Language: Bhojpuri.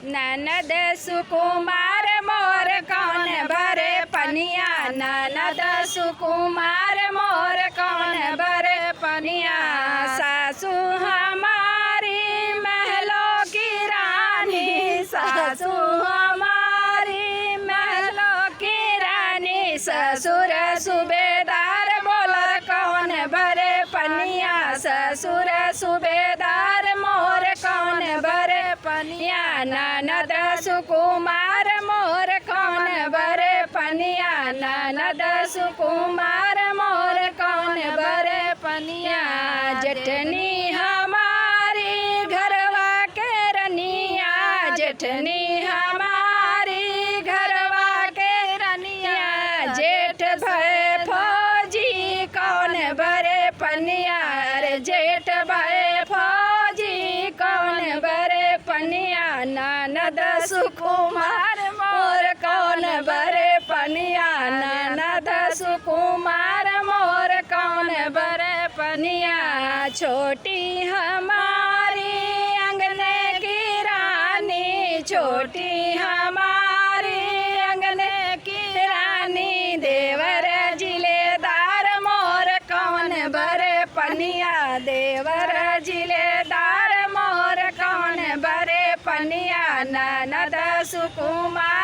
ननद सुकुमार मोर कौन भरे पनिया, ननद सुकुमार मोर कौन भरे पनिया। सासू हमारी महलों की रानी, सासू हमारी महलों की रानी। ससुर सूबेदार बोला कौन भरे पनिया, ससुर सूबेदार मोर कौन भरे पनिया। ननद सुकुमार मोर कौन भरे पनिया, ननद सुकुमार मोर कौन भरे पनिया। जठनी हमारी घरवा के रनिया, जठनी हमारी घरवा के रनिया। जेठ भय फौजी कौन भरे पनिया, अरे जेठ भय फौजी कौन भरे पनिया। ननद सुकुमार मोर कौन भरे पनिया, ननद सुकुमार मोर कौन भरे पनिया। छोटी हमारी अंगने की रानी, छोटी हमारी अंगने की रानी। देवर जिलेदार मोर कौन भरे पनिया, देवर जिलेदार मोर कौन भरे पनिया। ननद सुकुमार